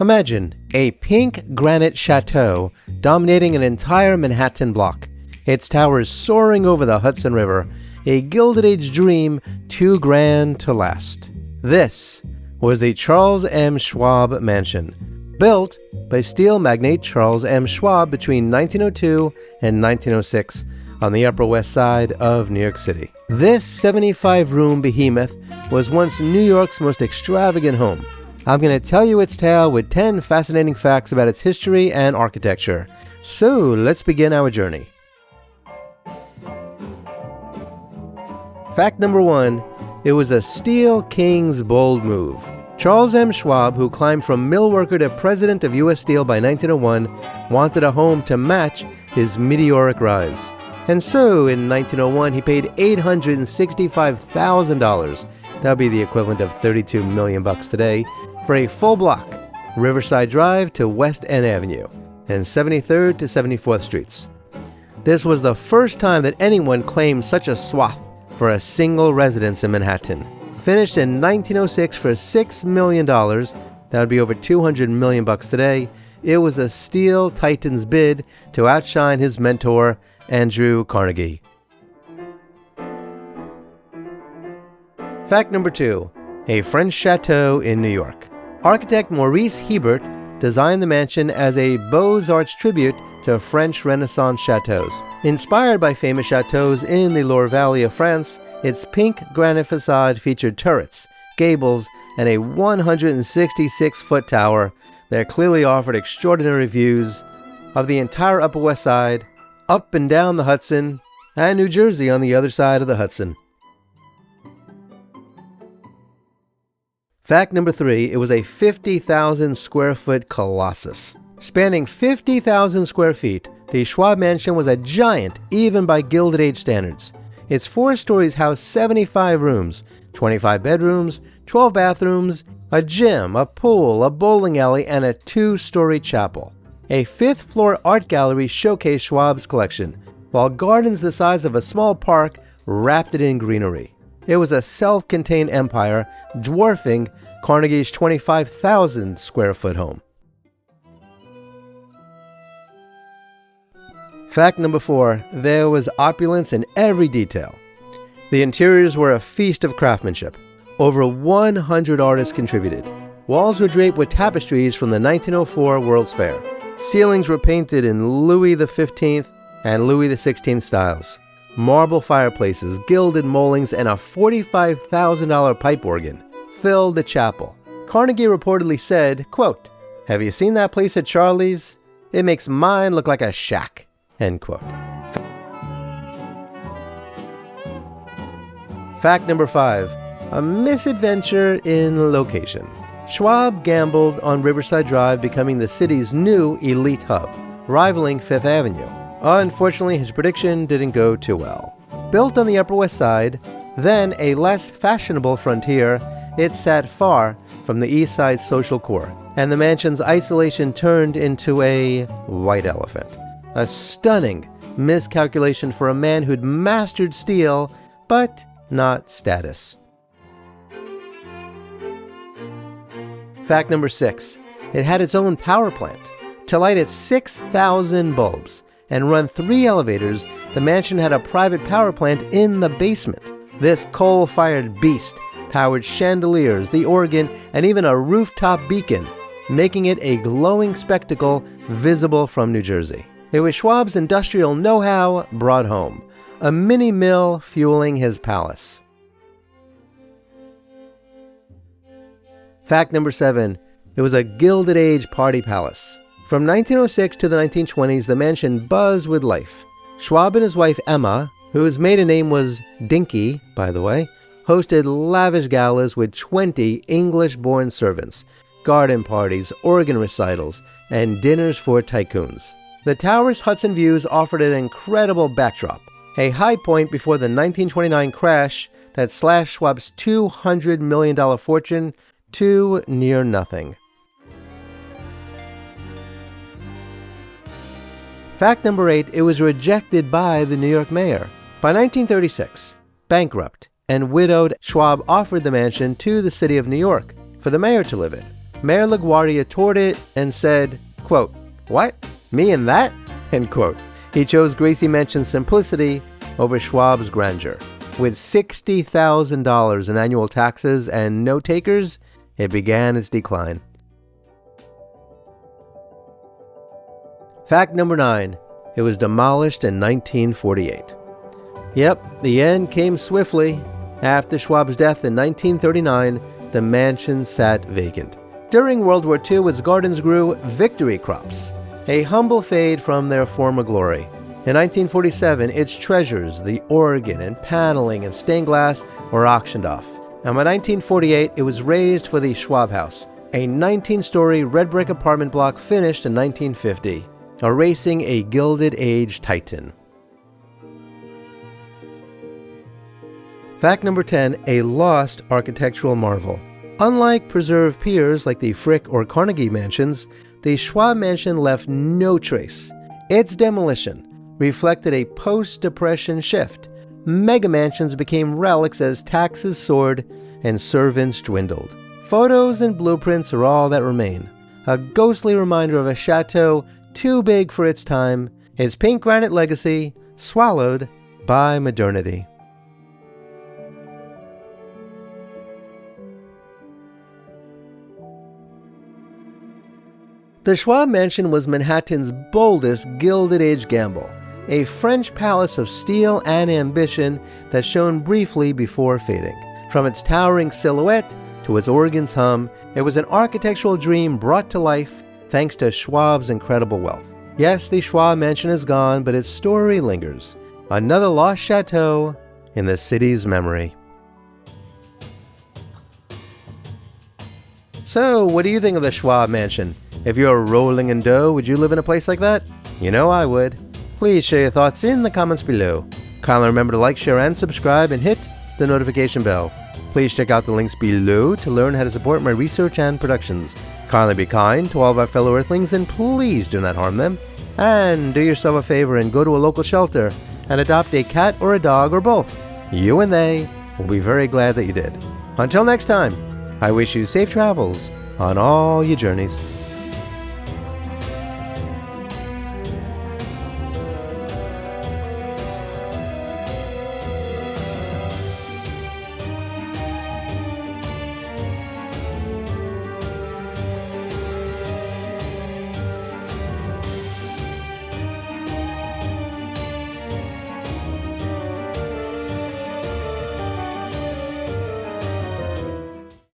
Imagine a pink granite chateau dominating an entire Manhattan block, its towers soaring over the Hudson River, a Gilded Age dream too grand to last. This was the Charles M. Schwab Mansion, built by steel magnate Charles M. Schwab between 1902 and 1906 on the Upper West Side of New York City. This 75-room behemoth was once New York's most extravagant home. I'm going to tell you its tale with 10 fascinating facts about its history and architecture. So let's begin our journey. Fact number 1, it was a Steel King's bold move. Charles M. Schwab, who climbed from mill worker to president of U.S. Steel by 1901, wanted a home to match his meteoric rise. And so, in 1901, he paid $865,000, that would be the equivalent of $32 million today, for a full block, Riverside Drive to West End Avenue, and 73rd to 74th Streets. This was the first time that anyone claimed such a swath for a single residence in Manhattan. Finished in 1906 for $6 million, that would be over $200 million today, it was a steel titan's bid to outshine his mentor, Andrew Carnegie. Fact number 2, a French chateau in New York. Architect Maurice Hebert designed the mansion as a Beaux-Arts tribute to French Renaissance chateaus. Inspired by famous chateaus in the Loire Valley of France, its pink granite facade featured turrets, gables, and a 166-foot tower that clearly offered extraordinary views of the entire Upper West Side, up and down the Hudson, and New Jersey on the other side of the Hudson. Fact number 3, it was a 50,000 square foot colossus. Spanning 50,000 square feet, the Schwab Mansion was a giant even by Gilded Age standards. Its 4 stories housed 75 rooms, 25 bedrooms, 12 bathrooms, a gym, a pool, a bowling alley, and a 2-story chapel. A 5th floor art gallery showcased Schwab's collection, while gardens the size of a small park wrapped it in greenery. It was a self-contained empire, dwarfing Carnegie's 25,000 square foot home. Fact number 4, there was opulence in every detail. The interiors were a feast of craftsmanship. Over 100 artists contributed. Walls were draped with tapestries from the 1904 World's Fair. Ceilings were painted in Louis XV and Louis XVI styles. Marble fireplaces, gilded moldings, and a $45,000 pipe organ filled the chapel. Carnegie reportedly said, quote, "Have you seen that place at Charlie's? It makes mine look like a shack." End quote. Fact number 5, a misadventure in location. Schwab gambled on Riverside Drive becoming the city's new elite hub, rivaling Fifth Avenue. Unfortunately, his prediction didn't go too well. Built on the Upper West Side, then a less fashionable frontier, it sat far from the East Side's social core, and the mansion's isolation turned into a white elephant. A stunning miscalculation for a man who'd mastered steel, but not status. Fact number 6, it had its own power plant. To light its 6,000 bulbs and run 3 elevators, the mansion had a private power plant in the basement. This coal-fired beast powered chandeliers, the organ, and even a rooftop beacon, making it a glowing spectacle visible from New Jersey. It was Schwab's industrial know-how brought home, a mini mill fueling his palace. Fact number 7, it was a Gilded Age party palace. From 1906 to the 1920s, the mansion buzzed with life. Schwab and his wife Emma, whose maiden name was Dinky, by the way, hosted lavish galas with 20 English-born servants, garden parties, organ recitals, and dinners for tycoons. The tower's Hudson views offered an incredible backdrop, a high point before the 1929 crash that slashed Schwab's $200 million fortune to near nothing. Fact number 8, it was rejected by the New York mayor. By 1936, bankrupt and widowed, Schwab offered the mansion to the city of New York for the mayor to live in. Mayor LaGuardia toured it and said, quote, "What? Me and that?" End quote. He chose Gracie Mansion's simplicity over Schwab's grandeur. With $60,000 in annual taxes and no takers, it began its decline. Fact number 9. It was demolished in 1948. Yep, the end came swiftly. After Schwab's death in 1939, the mansion sat vacant. During World War II, its gardens grew victory crops, a humble fade from their former glory. In 1947, its treasures, the organ and paneling and stained glass, were auctioned off. And by 1948, it was raised for the Schwab House, a 19-story red brick apartment block finished in 1950, erasing a Gilded Age titan. Fact number 10, a lost architectural marvel. Unlike preserved piers like the Frick or Carnegie mansions, the Schwab Mansion left no trace. Its demolition reflected a post-Depression shift. Mega mansions became relics as taxes soared and servants dwindled. Photos and blueprints are all that remain, a ghostly reminder of a chateau too big for its time, its pink granite legacy swallowed by modernity. The Schwab Mansion was Manhattan's boldest Gilded Age gamble, a French palace of steel and ambition that shone briefly before fading. From its towering silhouette to its organ's hum, it was an architectural dream brought to life thanks to Schwab's incredible wealth. Yes, the Schwab Mansion is gone, but its story lingers. Another lost chateau in the city's memory. So, what do you think of the Schwab Mansion? If you're rolling in dough, would you live in a place like that? You know I would. Please share your thoughts in the comments below. Kindly remember to like, share, and subscribe, and hit the notification bell. Please check out the links below to learn how to support my research and productions. Kindly be kind to all of our fellow Earthlings, and please do not harm them. And do yourself a favor and go to a local shelter and adopt a cat or a dog or both. You and they will be very glad that you did. Until next time, I wish you safe travels on all your journeys.